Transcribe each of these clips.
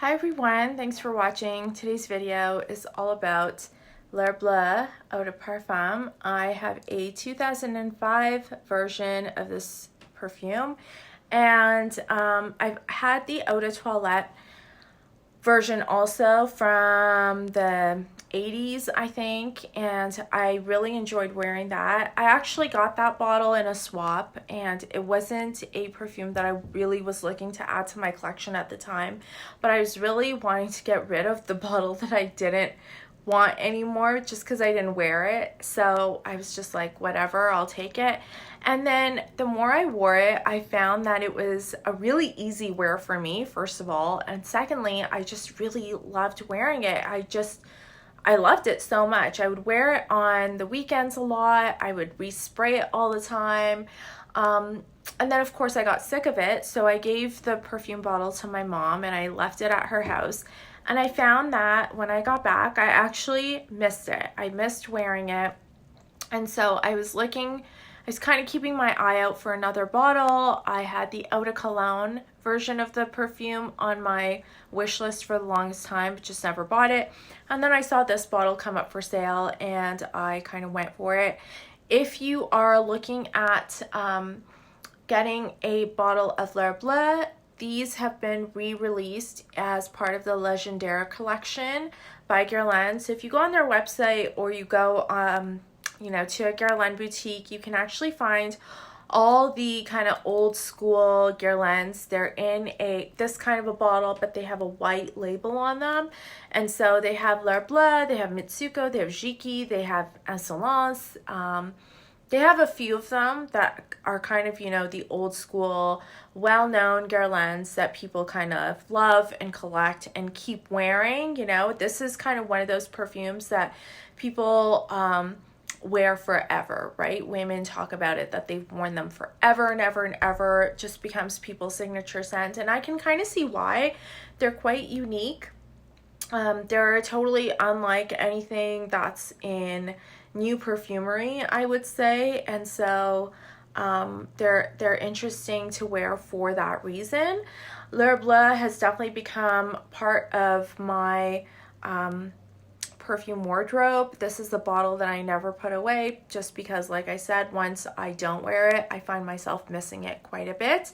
Hi everyone, thanks for watching. Today's video is all about L'Heure Bleue Person. I have a 2005 version of this perfume, and I've had the Eau de Toilette version also from the 80s, I think, and I really enjoyed wearing that. I actually got that bottle in a swap, and it wasn't a perfume that I really was looking to add to my collection at the time, but I was really wanting to get rid of the bottle that I didn't want anymore just because I didn't wear it. So I was just like, whatever, I'll take it. And then the more I wore it, I found that it was a really easy wear for me, first of all, and secondly, I just really loved wearing it. I loved it so much. I would wear it on the weekends a lot. I would respray it all the time. And then of course I got sick of it, so I gave the perfume bottle to my mom and I left it at her house. And I found that when I got back, I actually missed it. I missed wearing it. And so I was kind of keeping my eye out for another bottle. I had the Eau de Cologne version of the perfume on my wish list for the longest time, but just never bought it. And then I saw this bottle come up for sale and I kind of went for it. If you are looking at getting a bottle of L'Heure Bleue, these have been re-released as part of the Legendaire collection by Guerlain. So if you go on their website or you go to a Guerlain boutique, you can actually find all the kind of old school Guerlains. They're in this kind of a bottle, but they have a white label on them. And so they have L'Heure Bleue, they have Mitsuko, they have Jiki, they have Insolence. They have a few of them that are kind of, the old school, well-known Guerlains that people kind of love and collect and keep wearing. This is kind of one of those perfumes that people wear forever, right? Women talk about it, that they've worn them forever and ever and ever. It just becomes people's signature scent, and I can kind of see why. They're quite unique. They're totally unlike anything that's in new perfumery, I would say, and so they're interesting to wear for that reason. L'Heure Bleue has definitely become part of my perfume wardrobe. This is the bottle that I never put away just because, like I said, once I don't wear it, I find myself missing it quite a bit.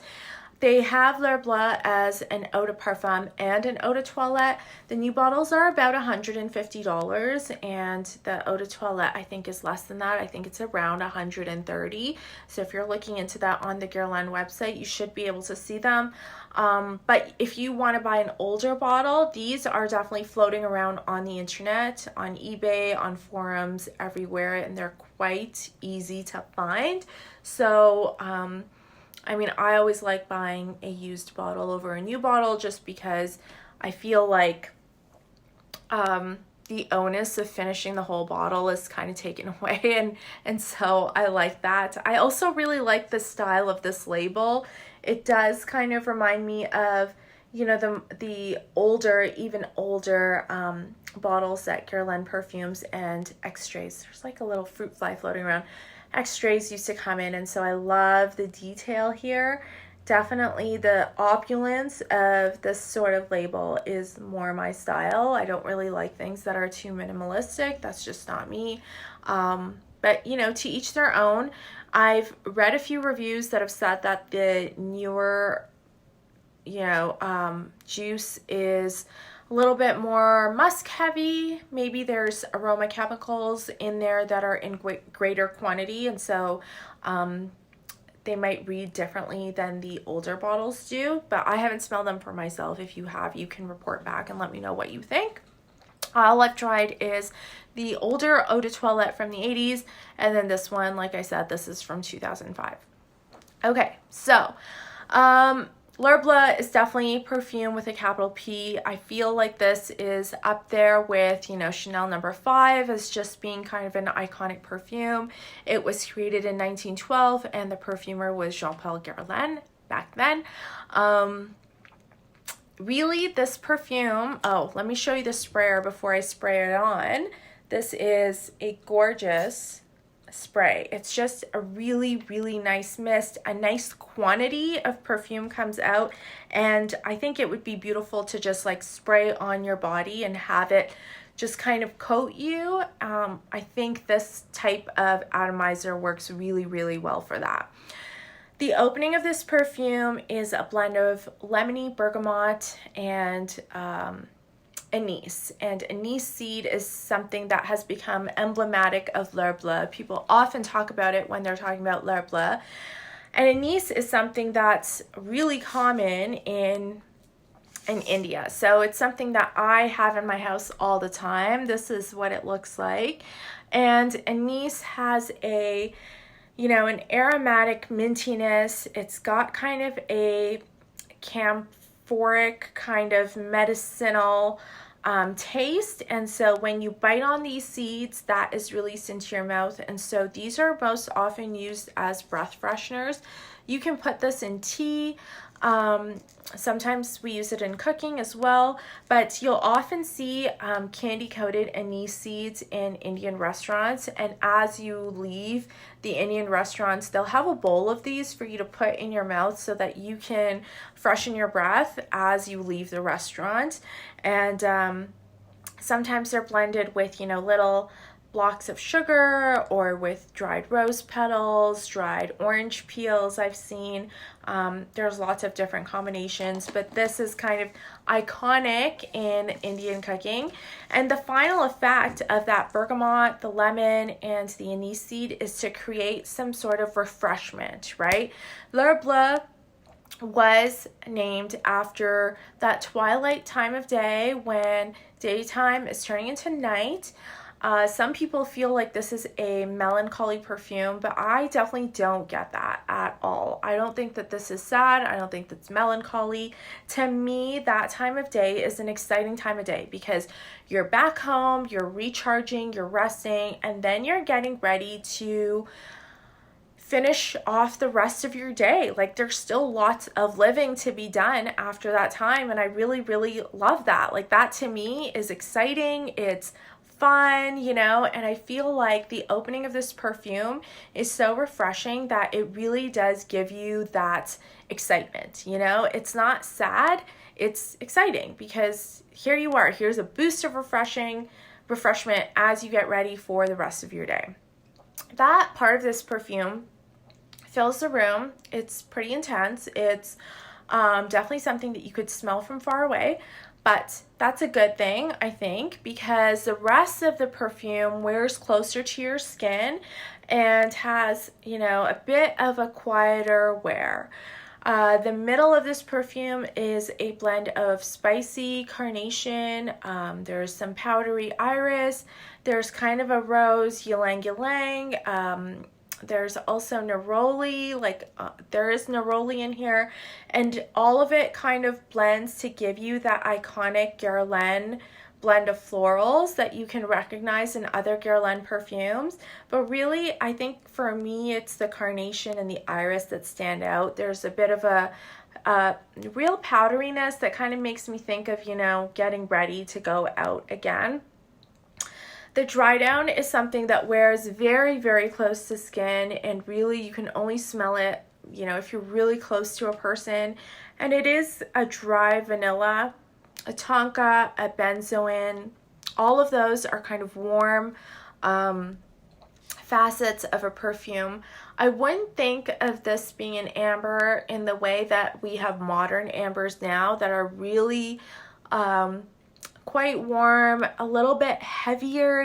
They have L'Heure Bleue as an eau de parfum and an eau de toilette. The new bottles are about $150, and the eau de toilette I think is less than that. I think it's around $130. So if you're looking into that on the Guerlain website, you should be able to see them. But if you want to buy an older bottle, these are definitely floating around on the internet, on eBay, on forums, everywhere, and they're quite easy to find. So I always like buying a used bottle over a new bottle just because I feel like the onus of finishing the whole bottle is kind of taken away, and so I like that. I also really like the style of this label. It does kind of remind me of the older, even older bottles that Guerlain perfumes and extrays. There's like a little fruit fly floating around. Extrays used to come in, and so I love the detail here. Definitely the opulence of this sort of label is more my style. I don't really like things that are too minimalistic. That's just not me. But to each their own. I've read a few reviews that have said that the newer juice is a little bit more musk heavy. Maybe there's aroma chemicals in there that are in greater quantity, and so they might read differently than the older bottles do, but I haven't smelled them for myself. If you have, you can report back and let me know what you think. All I've tried is the older eau de toilette from the 80s, and then this one, like I said, this is from 2005. Okay, so L'Heure Bleue is definitely perfume with a capital P. I feel like this is up there with, Chanel No. 5 as just being kind of an iconic perfume. It was created in 1912, and the perfumer was Jean-Paul Guerlain back then. Really, this perfume, let me show you the sprayer before I spray it on. This is a gorgeous spray. It's just a really, really nice mist. A nice quantity of perfume comes out, and I think it would be beautiful to just like spray on your body and have it just kind of coat you. I think this type of atomizer works really, really well for that. The opening of this perfume is a blend of lemony bergamot and anise. And anise seed is something that has become emblematic of L'Heure Bleue. People often talk about it when they're talking about L'Heure Bleue. And anise is something that's really common in India. So it's something that I have in my house all the time. This is what it looks like. And anise has a, an aromatic mintiness. It's got kind of a camphoric kind of medicinal taste, and so when you bite on these seeds, that is released into your mouth. And so these are most often used as breath fresheners. You can put this in tea. Sometimes we use it in cooking as well, but you'll often see candy coated anise seeds in Indian restaurants, and as you leave the Indian restaurants, they'll have a bowl of these for you to put in your mouth so that you can freshen your breath as you leave the restaurant. And sometimes they're blended with little blocks of sugar, or with dried rose petals, dried orange peels I've seen. There's lots of different combinations, but this is kind of iconic in Indian cooking. And the final effect of that bergamot, the lemon, and the anise seed is to create some sort of refreshment, right? L'Heure Bleue was named after that twilight time of day when daytime is turning into night. Some people feel like this is a melancholy perfume, but I definitely don't get that at all. I don't think that this is sad. I don't think that's melancholy. To me, that time of day is an exciting time of day because you're back home, you're recharging, you're resting, and then you're getting ready to finish off the rest of your day. Like, there's still lots of living to be done after that time, and I really, really love that. Like, that to me is exciting. It's fun, and I feel like the opening of this perfume is so refreshing that it really does give you that excitement. It's not sad, it's exciting because here you are. Here's a boost of refreshment as you get ready for the rest of your day. That part of this perfume fills the room. It's pretty intense. It's definitely something that you could smell from far away. But that's a good thing, I think, because the rest of the perfume wears closer to your skin and has, a bit of a quieter wear. The middle of this perfume is a blend of spicy carnation. There's some powdery iris. There's kind of a rose ylang ylang. There's also neroli, there is neroli in here, and all of it kind of blends to give you that iconic Guerlain blend of florals that you can recognize in other Guerlain perfumes. But really, I think for me, it's the carnation and the iris that stand out. There's a bit of a real powderiness that kind of makes me think of, getting ready to go out again. The dry down is something that wears very, very close to skin, and really you can only smell it, if you're really close to a person. And it is a dry vanilla, a tonka, a benzoin. All of those are kind of warm facets of a perfume. I wouldn't think of this being an amber in the way that we have modern ambers now that are really quite warm, a little bit heavier,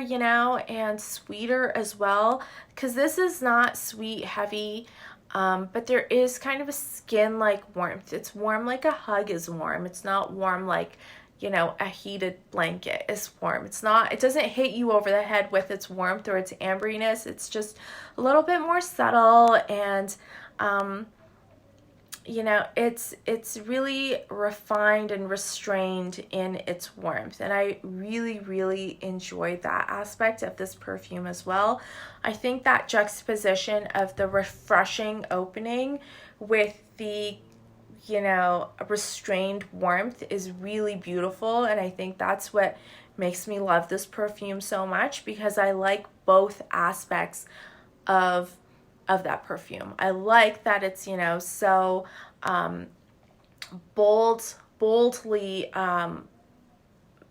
and sweeter as well, because this is not sweet, heavy, but there is kind of a skin-like warmth. It's warm like a hug is warm. It's not warm like, a heated blanket is warm. It doesn't hit you over the head with its warmth or its amberiness. It's just a little bit more subtle, and it's really refined and restrained in its warmth. And I really, really enjoyed that aspect of this perfume as well. I think that juxtaposition of the refreshing opening with the, restrained warmth is really beautiful. And I think that's what makes me love this perfume so much, because I like both aspects of that perfume. I like that it's, you know, so boldly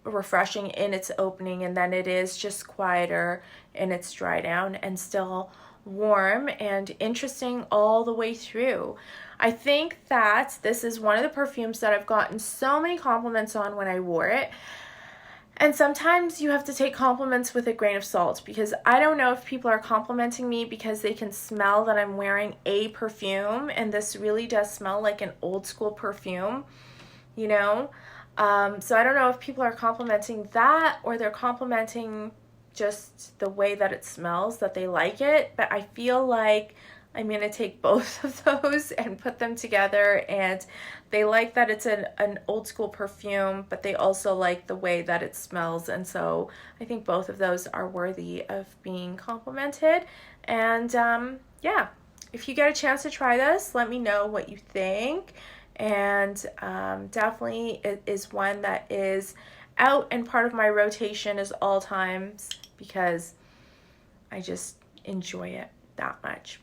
refreshing in its opening, and then it is just quieter in its dry down and still warm and interesting all the way through. I think that this is one of the perfumes that I've gotten so many compliments on when I wore it. And sometimes you have to take compliments with a grain of salt, because I don't know if people are complimenting me because they can smell that I'm wearing a perfume, and this really does smell like an old school perfume, you know? So I don't know if people are complimenting that, or they're complimenting just the way that it smells, that they like it. But I feel like I'm going to take both of those and put them together, and they like that it's an old school perfume, but they also like the way that it smells. And so I think both of those are worthy of being complimented. And yeah, if you get a chance to try this, let me know what you think. And definitely it is one that is out and part of my rotation is all times, because I just enjoy it that much.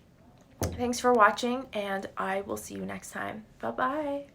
Thanks for watching, and I will see you next time. Bye-bye.